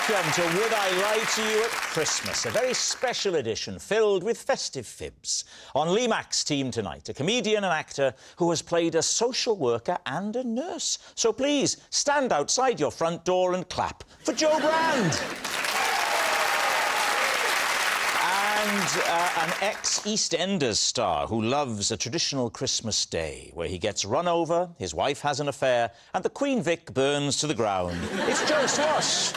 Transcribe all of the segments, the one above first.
Welcome to Would I Lie to You at Christmas, a very special edition filled with festive fibs. On Mack's team tonight, a comedian and actor who has played a social worker and a nurse. So please, stand outside your front door and clap for Joe Brand. And an ex-EastEnders star who loves a traditional Christmas day where he gets run over, his wife has an affair, and the Queen Vic burns to the ground. It's Joe Swash.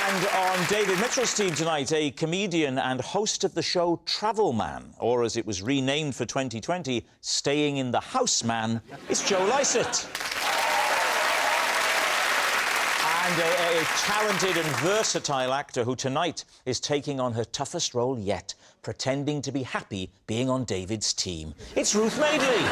And on David Mitchell's team tonight, a comedian and host of the show Travel Man, or as it was renamed for 2020, Staying in the House Man, it's Joe Lycett. And a talented and versatile actor who tonight is taking on her toughest role yet, pretending to be happy being on David's team. It's Ruth Madeley.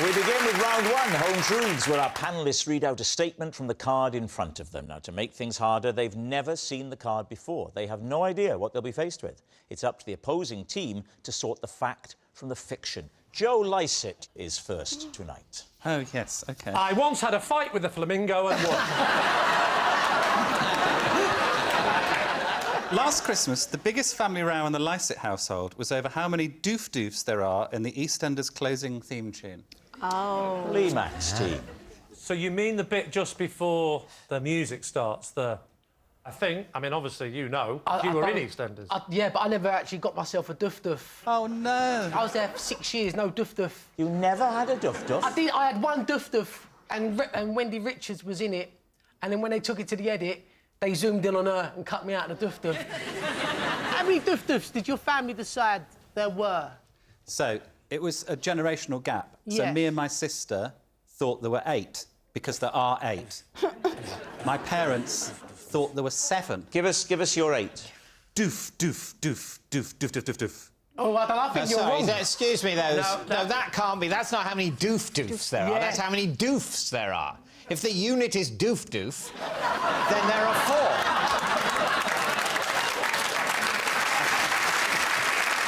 We begin with round one, Home Truths, where our panellists read out a statement from the card in front of them. Now, to make things harder, they've never seen the card before. They have no idea what they'll be faced with. It's up to the opposing team to sort the fact from the fiction. Joe Lycett is first tonight. Oh, yes, OK. I once had a fight with a flamingo and won. Last Christmas, the biggest family row in the Lycett household was over how many doof-doofs there are in the EastEnders closing theme tune. Oh. Mack's team. So you mean the bit just before the music starts, I mean, obviously, you know, you were in EastEnders. Yeah, but I never actually got myself a duff-duff. Oh, no. I was there for 6 years, no duff-duff. You never had a duff-duff? I had one duff-duff, and Wendy Richards was in it, and then when they took it to the edit, they zoomed in on her and cut me out of the duff-duff. How many duff-duffs did your family decide there were? So, it was a generational gap. So me and my sister thought there were 8, because there are 8. My parents thought there were 7. Give us your 8. Doof, doof, doof, doof, doof, doof, doof, doof. Oh, I think you're wrong. Excuse me, though. No, that can't be. That's not how many doof-doofs there are. That's how many doofs there are. If the unit is doof-doof, then there are 4.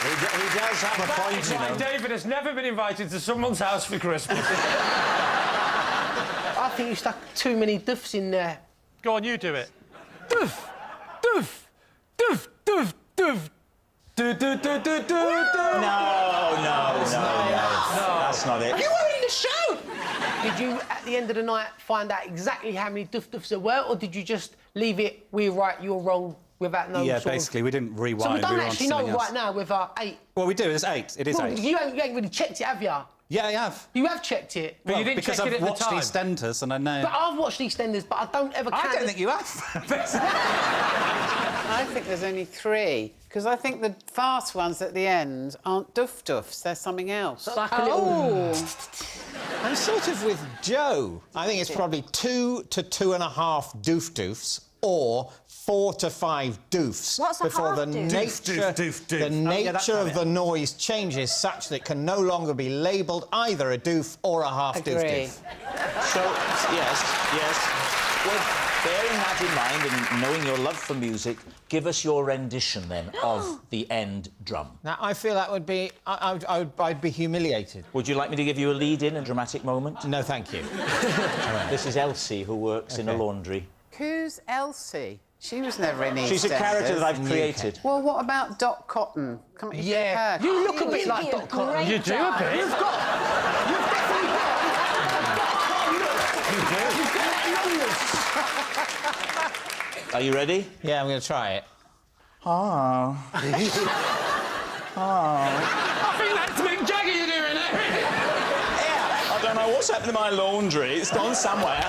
He does have a point, you know. David has never been invited to someone's house for Christmas. I think you stuck too many duffs in there. Go on, you do it. Doof, doof, doof, doof, doof. No. That's not it. You were in the show! Did you, at the end of the night, find out exactly how many duff-duffs there were, or did you just leave it, we're right, you're wrong, without no Yeah, basically, we didn't rewind. So we don't actually know else. right now with our 8. Well, we do, it's 8. It is 8. You ain't really checked it, have you? Yeah, I have. You have checked it? But you didn't because check it I've at the watched time. EastEnders and I know... But I've watched EastEnders, but I don't ever count I don't it. think you have. I think there's only 3, because I think the fast ones at the end aren't duff-duffs, they're something else. Like a little... I'm sort of with Joe. I think it's probably 2 to 2.5 doof-doofs or 4 to 5 doofs before the nature of the noise changes such that it can no longer be labelled either a doof or a half doof-doof. So, yes. Well, bearing that in mind and knowing your love for music, give us your rendition, then, of the end drum. Now, I feel that would be... I'd be humiliated. Would you like me to give you a lead-in, a dramatic moment? No, thank you. This is Elsie, who works in a laundry. Who's Elsie? She was never in EastEnders. She's a character that I've created. Well, what about Dot Cotton? Come on, Yeah, you look a bit like Dot Cotton. You do a bit. You've definitely got You do. Are you ready? Yeah, I'm going to try it. Oh. I think that's Mick Jagger you're doing it. Yeah, I don't know what's happened to my laundry. It's gone somewhere.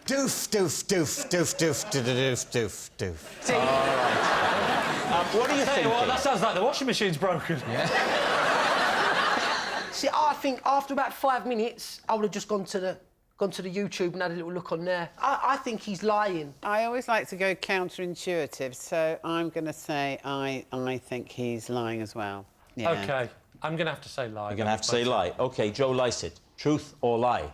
Doof, doof, doof, doof, doof, doof, doof, doof. All right. What do you think? Well, that sounds like the washing machine's broken. Yeah. See, I think after about 5 minutes, I would have just gone to the YouTube and had a little look on there. I think he's lying. I always like to go counterintuitive, so I'm going to say I think he's lying as well. Yeah. OK, I'm going to have to say lie. You're going to have to say lie. OK, Joe Lycett, truth or lie?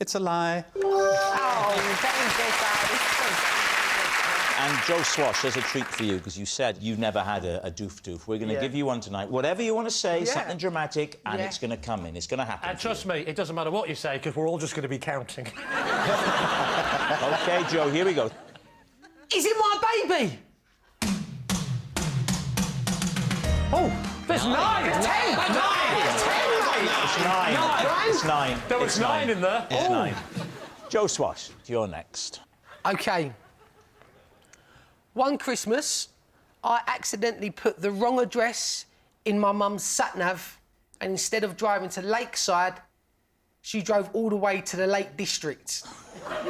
It's a lie. Oh, that is so bad. And Joe Swash, there's a treat for you, because you said you never had a doof-doof. We're going to give you one tonight. Whatever you want to say, something dramatic, and it's going to come in. It's going to happen. And trust me, it doesn't matter what you say, because we're all just going to be counting. OK, Joe, here we go. Is it my baby? Oh, there's 9! It's 10! Nine. It's 10, mate! It's 9. It's 9. There was 9 in there. It's 9. Joe Swash, you're next. OK. One Christmas, I accidentally put the wrong address in my mum's sat-nav, and instead of driving to Lakeside, she drove all the way to the Lake District. Right,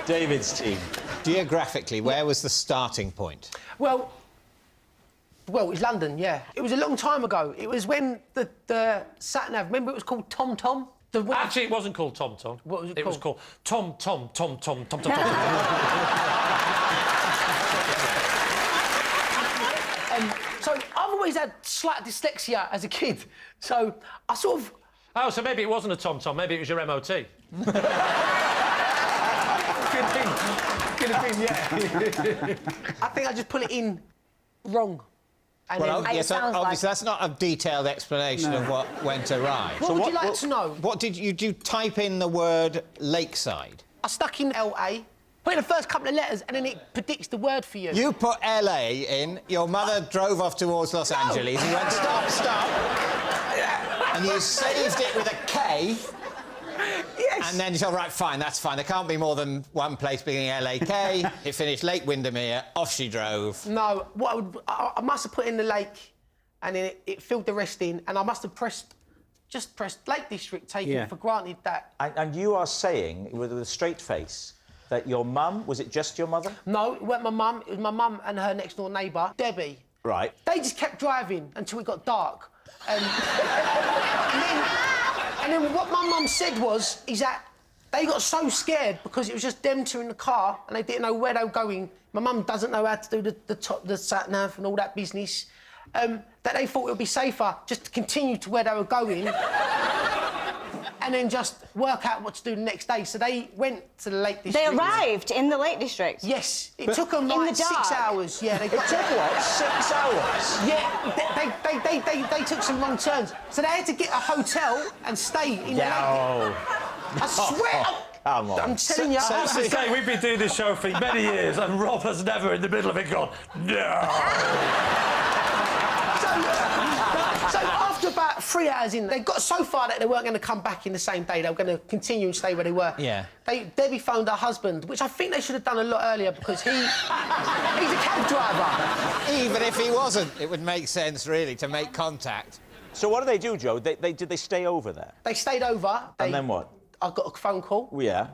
David's team. Geographically, where was the starting point? Well, it was London, yeah. It was a long time ago. It was when the sat-nav, remember it was called Tom Tom? Actually, it wasn't called Tom Tom. What was it called? It was called Tom Tom Tom Tom Tom Tom Tom. So I've always had slight dyslexia as a kid, so I sort of... Oh, so maybe it wasn't a Tom Tom, maybe it was your MOT. Could have been, yeah. I think I just put it in wrong. And Well, then... yes, obviously that's not a detailed explanation of what went awry. What would you like to know? What did you type in the word Lakeside? I stuck in LA, put in the first couple of letters, and then it predicts the word for you. You put LA in, your mother drove off towards Los Angeles and went, stop, stop. And you saved it with a K. Yes. And then you said, right, fine, that's fine. There can't be more than one place beginning LAK. It finished Lake Windermere, off she drove. No, I must have put in the lake, and then it filled the rest in, and I must have pressed Lake District, taking for granted that... And you are saying, with a straight face, that your mum, was it just your mother? No, it wasn't my mum. It was my mum and her next-door neighbour, Debbie. Right. They just kept driving until it got dark. And then what my mum said is that they got so scared because it was just them two in the car and they didn't know where they were going. My mum doesn't know how to do the sat-nav and all that business. That they thought it would be safer just to continue to where they were going and then just work out what to do the next day. So they went to the Lake District. They arrived in the Lake District? Yes. It took them like 6 hours. Yeah, It took what? 6 hours? Yeah, they took some wrong turns. So they had to get a hotel and stay in the Lake. I swear... Come on. I'm telling you... I have to say, we've been doing this show for many years, and Rob has never, in the middle of it, gone, no! So after about 3 hours in, they got so far that they weren't going to come back in the same day. They were going to continue and stay where they were. Yeah. Debbie phoned her husband, which I think they should have done a lot earlier because he's a cab driver. Even if he wasn't, it would make sense, really, to make contact. So what did they do, Joe? Did they stay over there? They stayed over. And then what? I got a phone call. Yeah.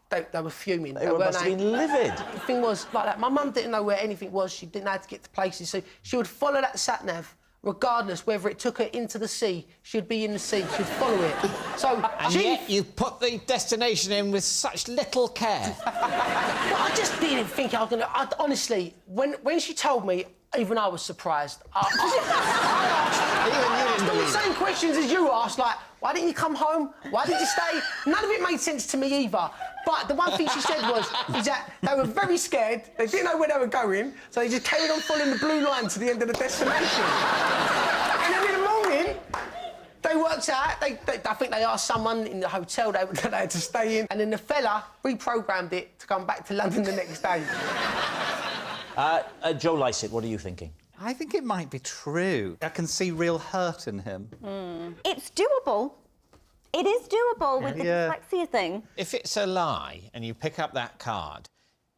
They were fuming. They must have been livid. The thing was, like that, my mum didn't know where anything was. She didn't know how to get to places, so she would follow that sat-nav, regardless whether it took her into the sea. She'd be in the sea. She'd follow it. So And yet you put the destination in with such little care. I just didn't think I was going to... Honestly, when she told me, even I was surprised. I asked the same questions as you asked, like, why didn't you come home? Why did you stay? None of it made sense to me either. But the one thing she said is that they were very scared, they didn't know where they were going, so they just carried on following the blue line to the end of the destination. And then in the morning, they worked out, I think they asked someone in the hotel that they had to stay in, and then the fella reprogrammed it to come back to London the next day. Joe Lycett, what are you thinking? I think it might be true. I can see real hurt in him. It's doable. It is doable with the dyslexia thing. If it's a lie and you pick up that card,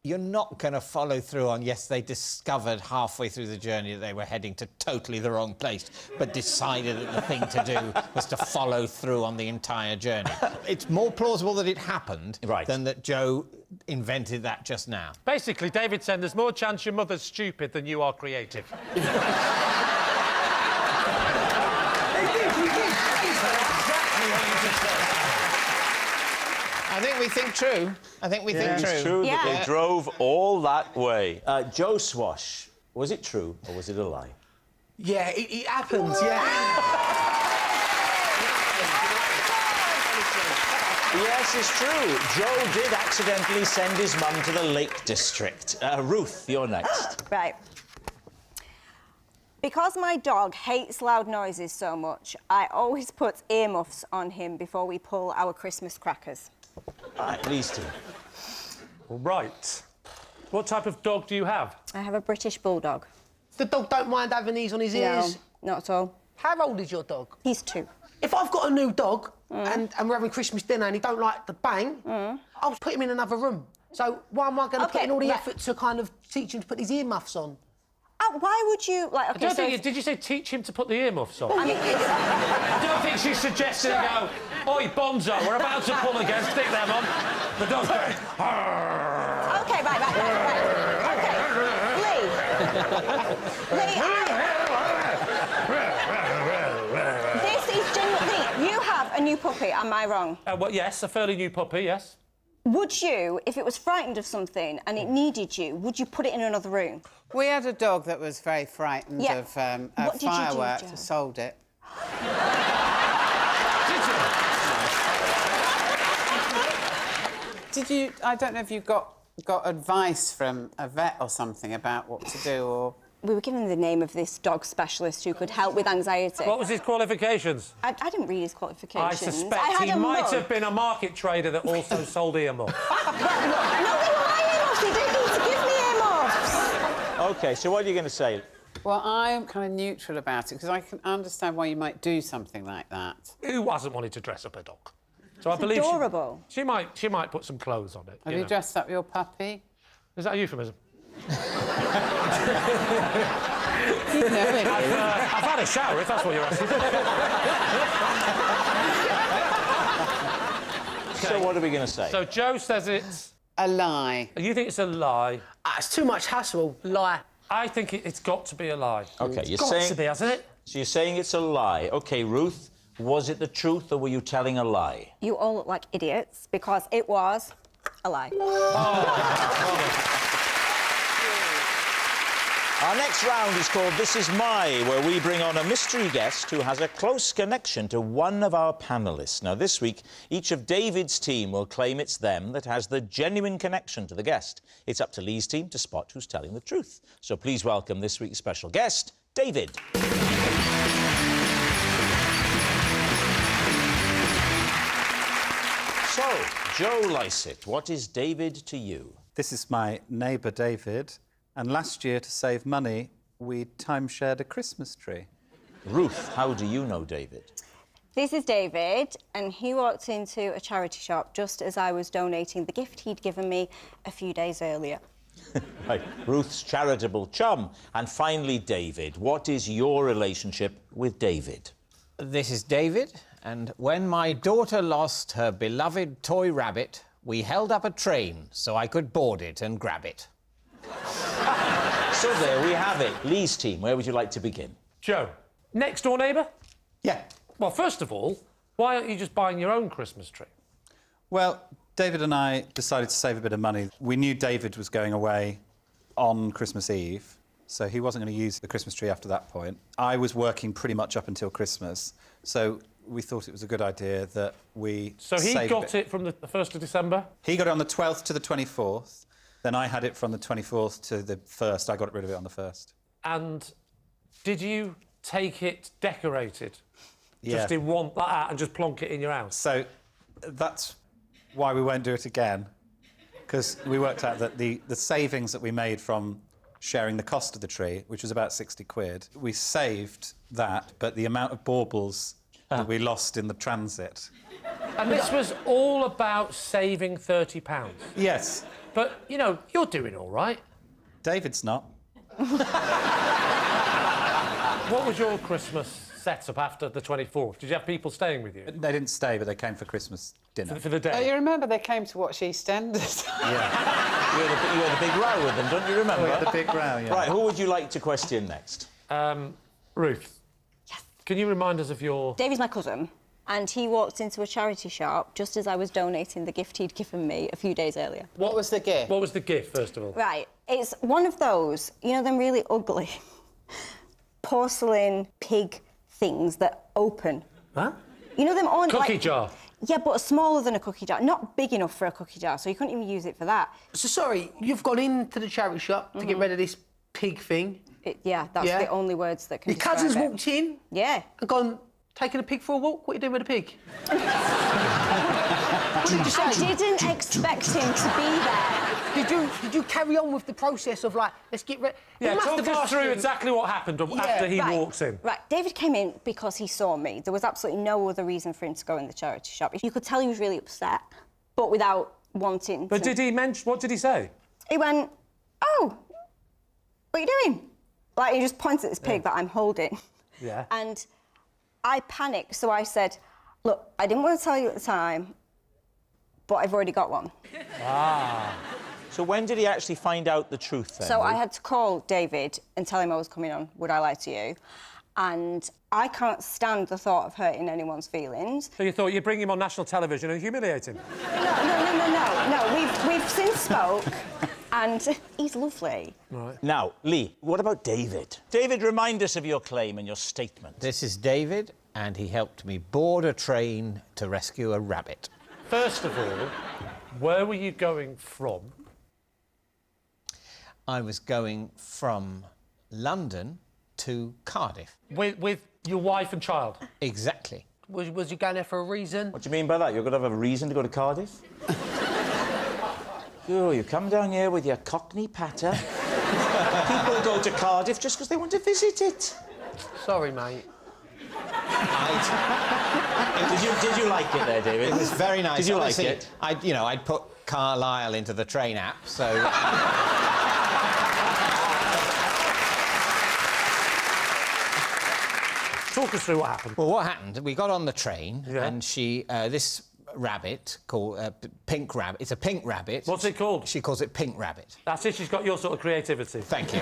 you're not going to follow through on, yes, they discovered halfway through the journey that they were heading to totally the wrong place, but decided that the thing to do was to follow through on the entire journey. It's more plausible that it happened than that Joe invented that just now. Basically, David's saying there's more chance your mother's stupid than you are creative. I think we think true. I think we think true. It's true that they drove all that way. Joe Swash, was it true or was it a lie? Yeah, it happened, yeah. Yes, it's true. Joe did accidentally send his mum to the Lake District. Ruth, you're next. Right. Because my dog hates loud noises so much, I always put earmuffs on him before we pull our Christmas crackers. At least two. Right. What type of dog do you have? I have a British Bulldog. The dog don't mind having these on his ears? No, not at all. How old is your dog? He's 2. If I've got a new dog and we're having Christmas dinner and he don't like the bang, I'll put him in another room. So why am I going to put in all the effort to kind of teach him to put his earmuffs on? Why would you, like, OK, I don't think did you say teach him to put the earmuffs on? I mean, I don't think she suggested to go, oi, Bonzo, we're about to pull again, stick them on. The dog's going, OK, right. OK, Lee, this is genuinely... You have a new puppy, am I wrong? well, yes, a fairly new puppy, yes. Would you, if it was frightened of something and it needed you, would you put it in another room? We had a dog that was very frightened of What did you do, fireworks. Joe? Sold it. Did you? I don't know if you got advice from a vet or something about what to do, or... We were given the name of this dog specialist who could help with anxiety. What was his qualifications? I didn't read his qualifications. I suspect he might have been a market trader that also sold earmuffs. No, they were my earmuffs. He didn't need to give me earmuffs. OK, so what are you going to say? Well, I'm kind of neutral about it, because I can understand why you might do something like that. Who hasn't wanted to dress up a dog? So I It's believe adorable. she might put some clothes on it. Have you dressed up your puppy? Is that a euphemism? You know it is. I've had a shower, if that's what you're asking. So what are we going to say? So Joe says it's... A lie. You think it's a lie. It's too much hassle. Lie. I think it's got to be a lie. OK, It's got to be, hasn't it? So you're saying it's a lie. OK, Ruth, was it the truth or were you telling a lie? You all look like idiots because it was a lie. Our next round is called This Is My, where we bring on a mystery guest who has a close connection to one of our panellists. Now, this week, each of David's team will claim it's them that has the genuine connection to the guest. It's up to Lee's team to spot who's telling the truth. So please welcome this week's special guest, David. So, Joe Lycett, what is David to you? This is my neighbour, David, and last year, to save money, we time-shared a Christmas tree. Ruth, how do you know David? This is David, and he walked into a charity shop just as I was donating the gift he'd given me a few days earlier. Right, Ruth's charitable chum. And finally, David, what is your relationship with David? This is David, and when my daughter lost her beloved toy rabbit, we held up a train so I could board it and grab it. So there we have it. Lee's team, where would you like to begin? Joe, next door neighbour? Yeah. Well, first of all, why aren't you just buying your own Christmas tree? Well, David and I decided to save a bit of money. We knew David was going away on Christmas Eve, so he wasn't going to use the Christmas tree after that point. I was working pretty much up until Christmas, so we thought it was a good idea that we So he got it from the 1st of December? He got it on the 12th to the 24th. Then I had it from the 24th to the 1st. I got rid of it on the 1st. And did you take it decorated? Yeah. Just in one like that and just plonk it in your house? So that's why we won't do it again, because we worked out that the savings that we made from sharing the cost of the tree, which was about 60 quid, we saved that, but the amount of baubles that we lost in the transit. And this was all about saving £30? Yes. But, you know, you're doing all right. David's not. What was your Christmas setup after the 24th? Did you have people staying with you? They didn't stay, but they came for Christmas dinner. For the day? You remember they came to watch EastEnders? Yeah. You had a big row with them, don't you remember? We had a big row, yeah. Right, who would you like to question next? Ruth. Yes. Can you remind us of your... David's my cousin, and he walked into a charity shop just as I was donating the gift he'd given me a few days earlier. What was the gift? What was the gift, first of all? Right, it's one of those, you know, them really ugly porcelain pig things that open. Huh? You know them on... Cookie like, jar. Yeah, but smaller than a cookie jar. Not big enough for a cookie jar, so you couldn't even use it for that. So, sorry, you've gone into the charity shop to get rid of this pig thing. Yeah, that's the only words that can Your cousin's describe it. walked in Yeah. and gone, taking a pig for a walk? What are you doing with a pig? What did you say? I didn't expect him to be there. Did you carry on with the process of, like, let's get rid... Yeah, talk us through exactly what happened after he walks in. Right, David came in because he saw me. There was absolutely no other reason for him to go in the charity shop. You could tell he was really upset, but without wanting But did he mention... What did he say? He went, oh, what are you doing? Like, he just pointed at this pig that I'm holding. Yeah. And I panicked, so I said, look, I didn't want to tell you at the time, but I've already got one. Ah. So when did he actually find out the truth, then? So I had to call David and tell him I was coming on Would I Lie to You? And I can't stand the thought of hurting anyone's feelings. So you thought you'd bring him on national television and humiliate him? No. We've since spoke, and he's lovely. Right. Now, Lee, what about David? David, remind us of your claim and your statement. This is David, and he helped me board a train to rescue a rabbit. First of all, where were you going from? I was going from London to Cardiff. With your wife and child? Exactly. Was you going there for a reason? What do you mean by that? You're going to have a reason to go to Cardiff? Oh, you come down here with your Cockney patter. People go to Cardiff just because they want to visit it. Sorry, mate. Did you like it there, David? It was very nice. Did you Honestly, like it? I'd put Carlisle into the train app, so... Talk us through what happened. Well, what happened? We got on the train, Yeah. and she... this rabbit, called Pink Rabbit... It's a pink rabbit. What's it called? She calls it Pink Rabbit. That's it, she's got your sort of creativity. Thank you.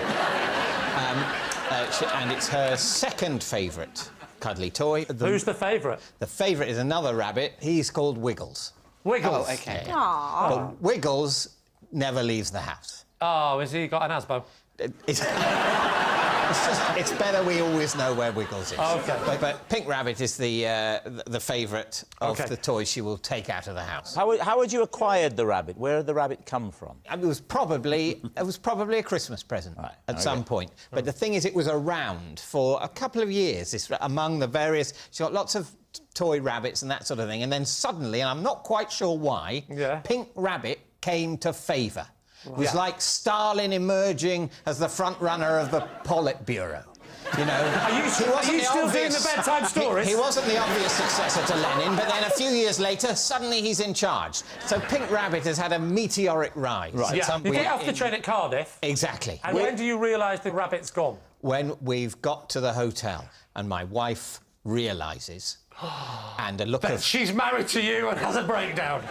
And it's her second favourite cuddly toy. Who's the favourite? The favourite is another rabbit. He's called Wiggles. Wiggles. Oh, OK. Aww. But Wiggles never leaves the house. Oh, has he got an asbo? It's better we always know where Wiggles is. Oh, OK. But Pink Rabbit is the favourite of the toys she will take out of the house. How had you acquired the rabbit? Where did the rabbit come from? It was probably a Christmas present at some point. But the thing is, it was around for a couple of years. Among the various, she got lots of toy rabbits and that sort of thing. And then suddenly, and I'm not quite sure why, Pink Rabbit came to favour. It was like Stalin emerging as the front runner of the Politburo. You know, Are you still doing the bedtime stories? He wasn't the obvious successor to Lenin, but then a few years later, suddenly he's in charge. So Pink Rabbit has had a meteoric rise. Right. Yeah. You get off the train at Cardiff. Exactly. And when do you realise the rabbit's gone? When we've got to the hotel and my wife realises, and a look of... She's married to you and has a breakdown.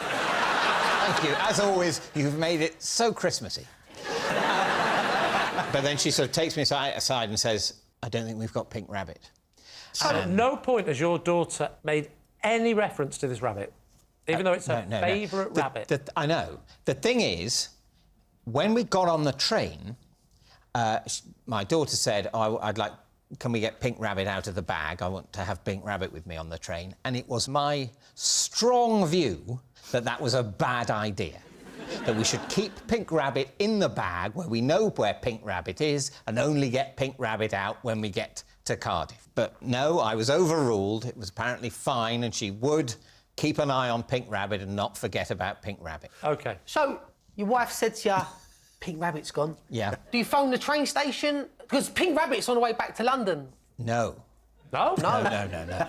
Thank you. As always, you've made it so Christmassy. But then she sort of takes me aside and says, I don't think we've got Pink Rabbit. And at no point has your daughter made any reference to this rabbit, even though it's her favourite rabbit. I know. The thing is, when we got on the train, my daughter said, I'd like... Can we get Pink Rabbit out of the bag? I want to have Pink Rabbit with me on the train. And it was my strong view that that was a bad idea. That we should keep Pink Rabbit in the bag where we know where Pink Rabbit is and only get Pink Rabbit out when we get to Cardiff. But no, I was overruled. It was apparently fine, and she would keep an eye on Pink Rabbit and not forget about Pink Rabbit. OK. So, your wife said to you, Pink Rabbit's gone. Yeah. Do you phone the train station? Because Pink Rabbit's on the way back to London. No. No? No.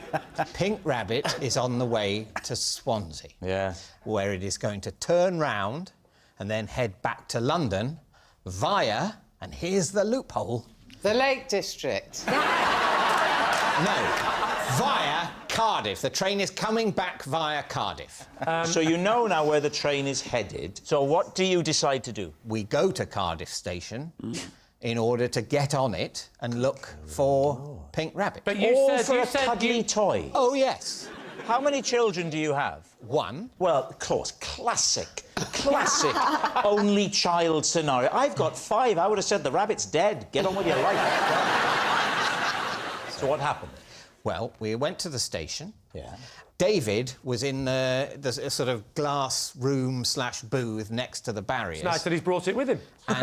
Pink Rabbit is on the way to Swansea. Yeah. Where it is going to turn round and then head back to London via, and here's the loophole... The Lake District. No, via Cardiff. The train is coming back via Cardiff. So you know now where the train is headed. So what do you decide to do? We go to Cardiff station in order to get on it and look for Pink Rabbit. But you All said... for you a said cuddly toy. Oh, yes. How many children do you have? One. Well, of course, classic only child scenario. I've got 5. I would have said the rabbit's dead. Get on with your life. So what happened? Well, we went to the station. Yeah. David was in the sort of glass room / booth next to the barriers. It's nice that he's brought it with him. We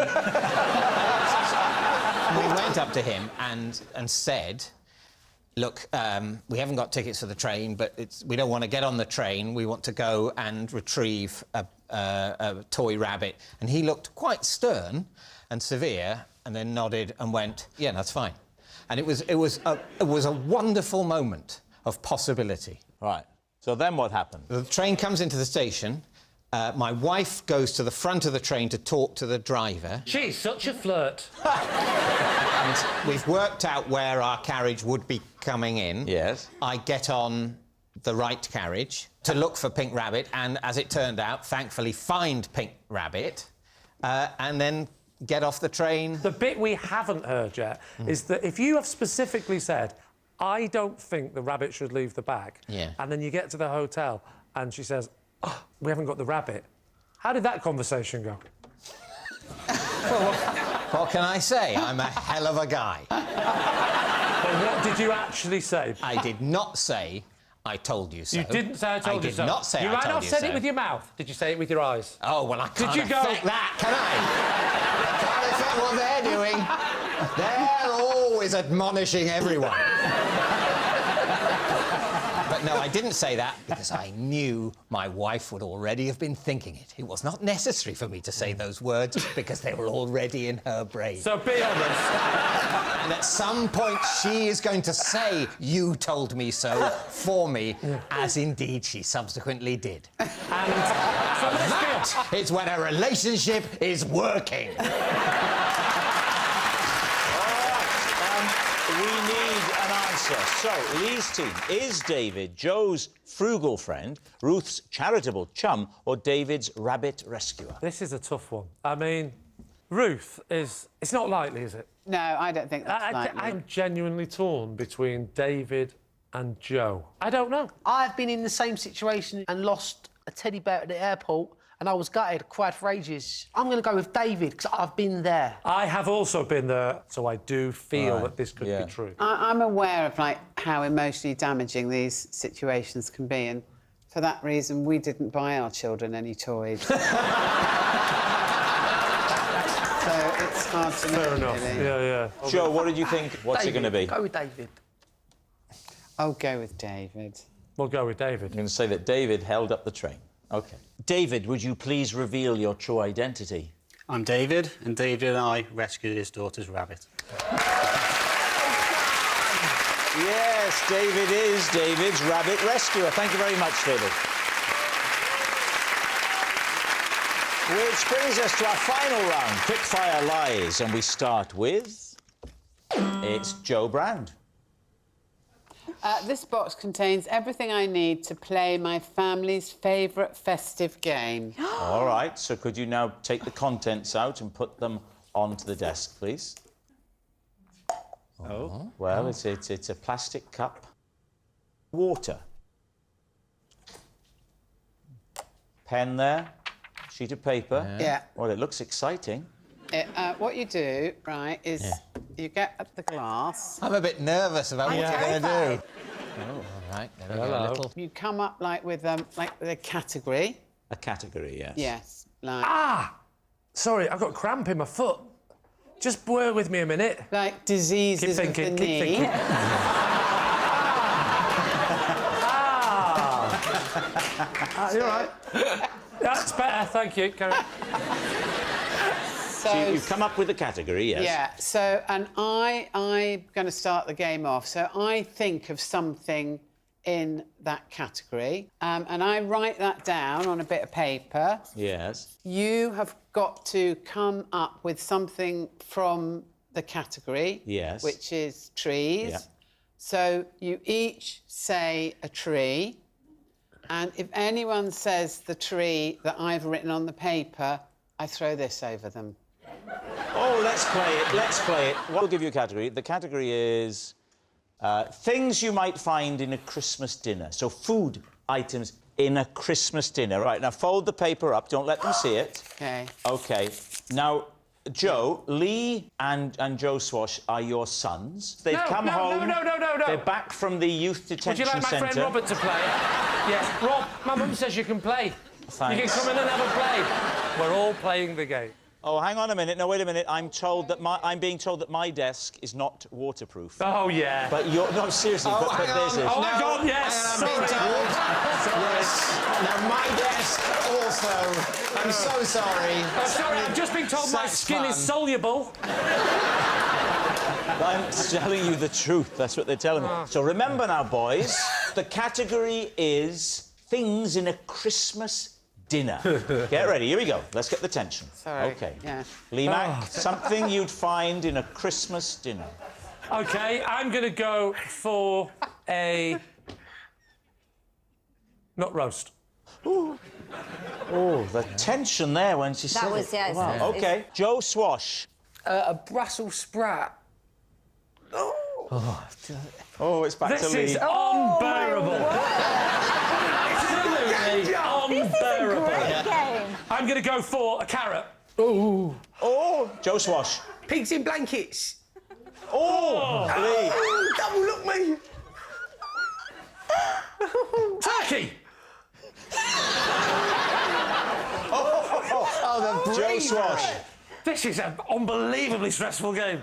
went up to him and said, look, we haven't got tickets for the train, but we don't want to get on the train. We want to go and retrieve a toy rabbit. And he looked quite stern and severe and then nodded and went, yeah, that's fine. And it was a wonderful moment of possibility. Right. So then what happened? The train comes into the station. My wife goes to the front of the train to talk to the driver. She's such a flirt. And we've worked out where our carriage would be coming in. Yes. I get on the right carriage to look for Pink Rabbit and, as it turned out, thankfully find Pink Rabbit and then get off the train. The bit we haven't heard yet is that if you have specifically said, I don't think the rabbit should leave the bag, and then you get to the hotel and she says, oh, we haven't got the rabbit. How did that conversation go? Well, what can I say? I'm a hell of a guy. But what did you actually say? I did not say, I told you so. You didn't say I told you so. I did not say I told you so. You might not have said it with your mouth. Did you say it with your eyes? Oh, well, I can't Did you go... affect that, can I? Can't affect what they're doing. They're always admonishing everyone. But no, I didn't say that because I knew my wife would already have been thinking it. It was not necessary for me to say those words because they were already in her brain. So be honest. And at some point she is going to say, you told me so, for me, as indeed she subsequently did. And so That is when a relationship is working. We need an answer. So, Lee's team, is David Joe's frugal friend, Ruth's charitable chum, or David's rabbit rescuer? This is a tough one. I mean, Ruth is... It's not likely, is it? No, I don't think that's likely. I'm genuinely torn between David and Joe. I don't know. I've been in the same situation and lost a teddy bear at the airport, and I was gutted, cried for ages. I'm going to go with David, because I've been there. I have also been there, so I do feel that this could be true. I'm aware of, like, how emotionally damaging these situations can be, and for that reason, we didn't buy our children any toys. So it's hard to know. Fair enough. Really. Yeah. Joe, what did you think? What's it going to be? Go with David. I'll go with David. We'll go with David. I'm going to say that David held up the train. OK. David, would you please reveal your true identity? I'm David, and David and I rescued his daughter's rabbit. Yes, David is David's rabbit rescuer. Thank you very much, David. Which brings us to our final round, Quickfire Lies, and we start with... It's Joe Brand. This box contains everything I need to play my family's favourite festive game. All right, so could you now take the contents out and put them onto the desk, please? Oh. Well, it's a plastic cup. Water. Pen there. Sheet of paper. Yeah. Well, it looks exciting. What you do, right, is you get at the glass. I'm a bit nervous about what you're going to do. Oh, all right. There we go, a little. You come up, like, with a category. A category, yes. Yes, like... Ah! Sorry, I've got cramp in my foot. Just bear with me a minute. Like diseases of the knee. Keep thinking. You're right. That's better, thank you. Carry on. So you've come up with a category, yes. Yeah, so, and I'm going to start the game off. So I think of something in that category, and I write that down on a bit of paper. Yes. You have got to come up with something from the category. Yes. Which is trees. Yeah. So you each say a tree, and if anyone says the tree that I've written on the paper, I throw this over them. Oh, let's play it. We'll give you a category. The category is things you might find in a Christmas dinner. So food items in a Christmas dinner. Right, now fold the paper up. Don't let them see it. OK. OK. Now, Joe, Lee and Joe Swash are your sons. They've come home. No. They're back from the youth detention centre. Would you like my friend Robert to play? Yes. Rob, my mum says you can play. Thanks. You can come in and have a play. We're all playing the game. Oh, hang on a minute. No, wait a minute. I'm being told that my desk is not waterproof. Oh, yeah. But you're... No, seriously, but this is. Oh, hang on, yes. Sorry. Yes. Now, my desk also. I'm so sorry. Oh, sorry, I've just been told my skin is soluble. I'm telling you the truth. That's what they're telling me. So remember now, boys, the category is things in a Christmas dinner. Get ready, here we go. Let's get the tension. Sorry. OK. Yeah. Lee Mack, something you'd find in a Christmas dinner. OK, I'm going to go for a... nut roast. Ooh. Oh, the tension there when she said That was, yeah. Wow. OK, Joe Swash. A Brussels sprout. Oh, it's back to Lee. This is unbearable. Absolutely unbearable. Great game. I'm going to go for a carrot. Oh, Joe Swash. Pigs in blankets. Oh, Lee. Oh, double look me. Turkey. Oh, the Joe Swash. This is an unbelievably stressful game.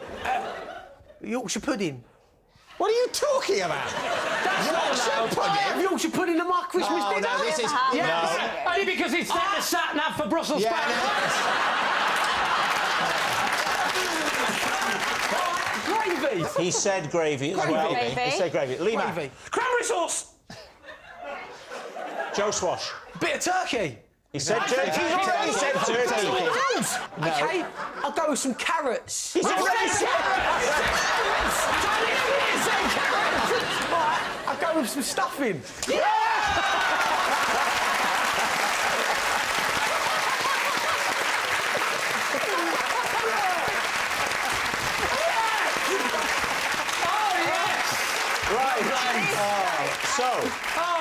Yorkshire pudding. What are you talking about? That's not allowed. I have Yorkshire pudding in my Christmas dinner. No, this is... Yeah, only because it's set the sat nav for Brussels sprouts. Gravy. He said gravy as well. Gravy. He said gravy. Lee Mack. Gravy. Cranberry sauce. Joe Swash. Bit of turkey. He said turkey. He said turkey. No. OK, I'll go with some carrots. He said carrots. Right, I'll go with some stuffing.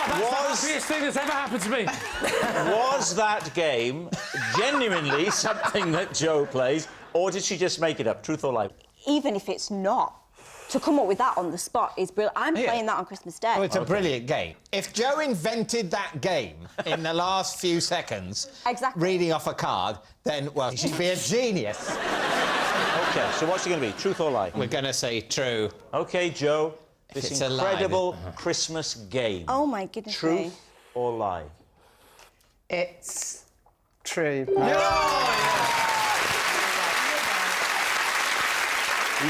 That's the happiest thing that's ever happened to me. Was that game genuinely something that Joe plays, or did she just make it up? Truth or lie? Even if it's not, to come up with that on the spot is brilliant. I'm playing that on Christmas Day. Oh, it's a brilliant game. If Joe invented that game in the last few seconds, reading off a card, then, well, she'd be a genius. OK, so what's it going to be? Truth or lie? We're going to say true. OK, Joe. This incredible Christmas game. Oh, my goodness. Truth or lie? It's true.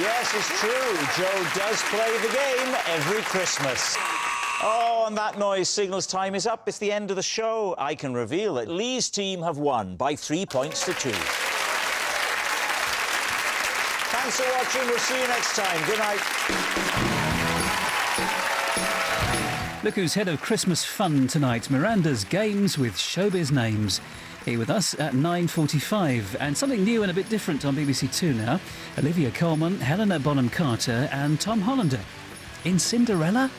Yes, it's true. Joe does play the game every Christmas. Oh, and that noise signals time is up. It's the end of the show. I can reveal that Lee's team have won by 3 points to 2. Thanks for watching. We'll see you next time. Good night. Look who's head of Christmas fun tonight. Miranda's Games with Showbiz Names. Here with us at 9:45. And something new and a bit different on BBC Two now. Olivia Colman, Helena Bonham Carter and Tom Hollander. In Cinderella?